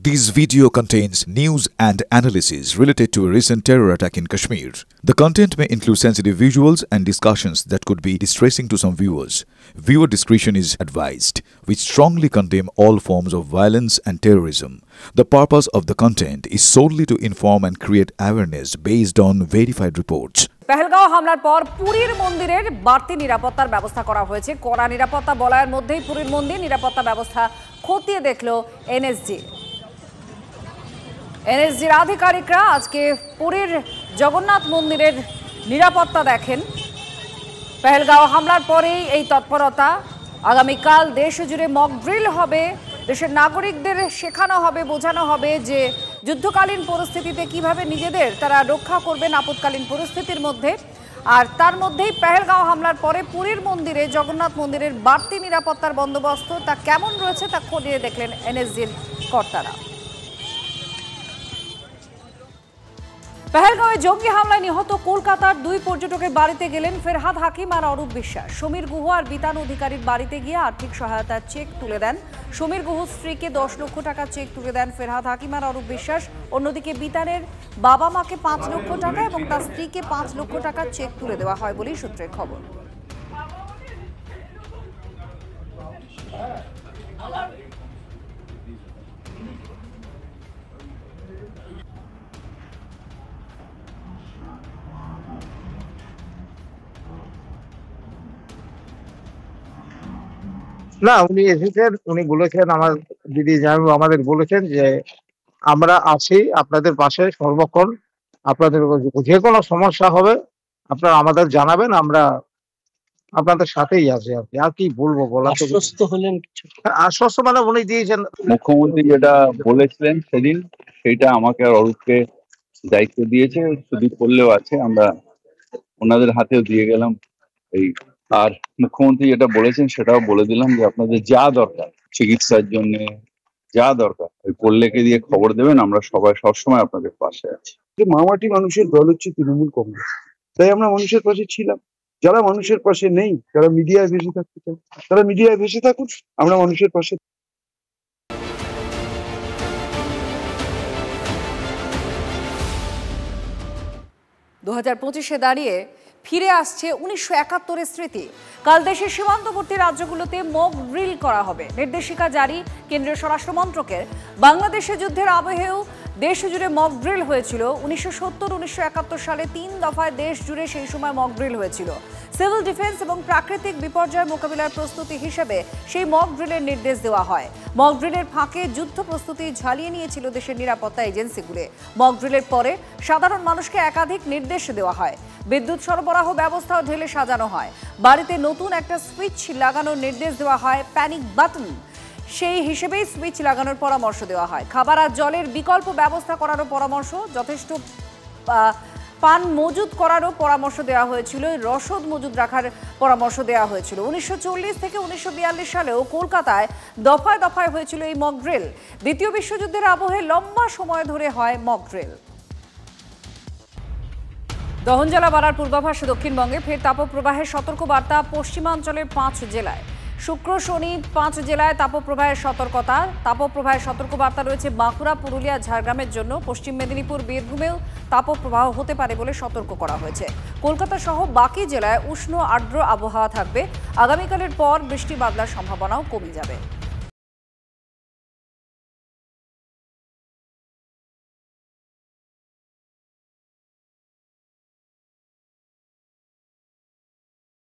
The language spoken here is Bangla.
This video contains news and analysis related to a recent terror attack in Kashmir. The content may include sensitive visuals and discussions that could be distressing to some viewers. Viewer discretion is advised. We strongly condemn all forms of violence and terrorism. The purpose of the content is solely to inform and create awareness based on verified reports. Pahalgam হামলার পর পুরীর মন্দিরের বাড়তি নিরাপত্তার ব্যবস্থা করা হয়েছে। কড়া নিরাপত্তা বলয়ের মধ্যেই পুরীর মন্দির নিরাপত্তা ব্যবস্থা খতিয়ে দেখল এনএসজি। এনএসজির আধিকারিকরা আজকে পুরীর জগন্নাথ মন্দিরের নিরাপত্তা দেখেন। পেহেলগাঁও হামলার পরেই এই তৎপরতা। আগামীকাল দেশ জুড়ে মক ড্রিল হবে। দেশের নাগরিকদের শেখানো হবে, বোঝানো হবে যে যুদ্ধকালীন পরিস্থিতিতে কিভাবে নিজেদের তারা রক্ষা করবেন আপৎকালীন পরিস্থিতির মধ্যে। আর তার মধ্যেই পেহেলগাঁও হামলার পরে পুরীর মন্দিরে জগন্নাথ মন্দিরের বাড়তি নিরাপত্তার বন্দোবস্ত তা কেমন রয়েছে তা খতিয়ে দেখলেন এনএসজির কর্তারা। পেহেলগাঁওয়ে জঙ্গি হামলায় নিহত কলকাতার দুই পর্যটকের বাড়িতে গেলেন ফেরহাদ হাকিম আর অরূপ বিশ্বাস। সমীর গুহ আর বিতান অধিকারীর বাড়িতে গিয়ে আর্থিক সহায়তার চেক তুলে দেন। সমীর গুহর স্ত্রীকে 10 লক্ষ টাকা চেক তুলে দেন ফেরহাদ হাকিম আর অরূপ বিশ্বাস। অন্যদিকে বিতানের বাবা মাকে 5 লক্ষ টাকা এবং তার স্ত্রীকে 5 লক্ষ টাকার চেক তুলে দেওয়া হয় বলেই সূত্রের খবর। না, উনি এসেছেন, উনি বলেছেন, আমার দিদি জামাইবাবু আমাদের বলেছেন যে আমরা আছি আপনাদের পাশে সর্বক্ষণ। আপনাদের যে কোনো সমস্যা হবে আপনারা আমাদের জানাবেন, আমরা আপনাদের সাথেই আছি। আর কি বলবো, বলা আশ্বস্ত হলেন কিছু? আশ্বস্ত মানে উনি দিয়েছেন। মুখ্যমন্ত্রী যেটা বলেছিলেন সেদিন, সেটা আমাকে আর অরূপকে দায়িত্ব দিয়েছে, শুধু করলেও আছে, আমরা ওনাদের হাতেও দিয়ে গেলাম। এই আর মুখ্যমন্ত্রী যেটা বলেছেন সেটাও বলে দিলাম যে আপনাদের যা দরকার চিকিৎসার জন্য যা দরকার ওই পল্লেকে দিয়ে খবর দেবেন, আমরা সবাই সবসময় আপনাদের পাশে আছি। মামাটি মানুষের দল হচ্ছে তৃণমূল কংগ্রেস, তাই আমরা মানুষের পাশে ছিলাম। যারা মানুষের পাশে নেই, যারা মিডিয়ায় ভেসে থাকতে চায়, তারা মিডিয়ায় ভেসে থাকুন, আমরা মানুষের পাশে। 2025-এ দাঁড়িয়ে ফিরে আসছে 1971-এর স্মৃতি। কাল দেশের সীমান্তবর্তী রাজ্যগুলোতে মক ড্রিল করা হবে, নির্দেশিকা জারি কেন্দ্রীয় স্বরাষ্ট্র মন্ত্রকের। বাংলাদেশে যুদ্ধের আবহেও দেশ জুড়ে মক ড্রিল হয়েছিল। 1970-1971 সালে 3 দফায় দেশ জুড়ে সেই সময় মক ড্রিল হয়েছিল। সিভিল ডিফেন্স এবং প্রাকৃতিক বিপর্যয় মোকাবিলার প্রস্তুতি হিসেবে সেই মক ড্রিলের নির্দেশ দেওয়া হয়। মক ড্রিলের ফাঁকে যুদ্ধ প্রস্তুতি ঝালিয়ে নিয়েছিল দেশের নিরাপত্তা এজেন্সিগুলো। মক ড্রিলের পরে সাধারণ মানুষকে একাধিক নির্দেশ দেওয়া হয়। বিদ্যুৎ সরবরাহ ব্যবস্থাও ঢেলে সাজানো হয়। বাড়িতে নতুন একটা সুইচ লাগানোর নির্দেশ দেওয়া হয়, প্যানিক বাটন, সেই হিসেবেই সুইচ লাগানোর পরামর্শ দেওয়া হয়। খাবার আর জলের বিকল্প ব্যবস্থা করারও পরামর্শ, যথেষ্ট পান মজুদ করারও পরামর্শ দেওয়া হয়েছিল, রসদ মজুদ রাখার পরামর্শ দেওয়া হয়েছিল। 1940 থেকে 1942 সালেও কলকাতায় দফায় দফায় হয়েছিল এই মক ড্রিল। দ্বিতীয় বিশ্বযুদ্ধের আবহে লম্বা সময় ধরে হয় মক ড্রিল। দহনজ্বালা বাড়ার পূর্বাভাসে দক্ষিণবঙ্গে ফের তাপপ্রবাহের সতর্কবার্তা পশ্চিমাঞ্চলের 5 জেলায়। শুক্র শনি 5 জেলায় তাপপ্রবাহের সতর্কতা। তাপপ্রবাহের সতর্কবার্তা রয়েছে বাঁকুড়া, পুরুলিয়া, ঝাড়গ্রামের জন্য। পশ্চিম মেদিনীপুর, বীরভূমেও তাপপ্রবাহ হতে পারে বলে সতর্ক করা হয়েছে। কলকাতা সহ বাকি জেলায় উষ্ণ আর্দ্র আবহাওয়া থাকবে। আগামীকালের পর বৃষ্টি বাদলার সম্ভাবনাও কমে যাবে।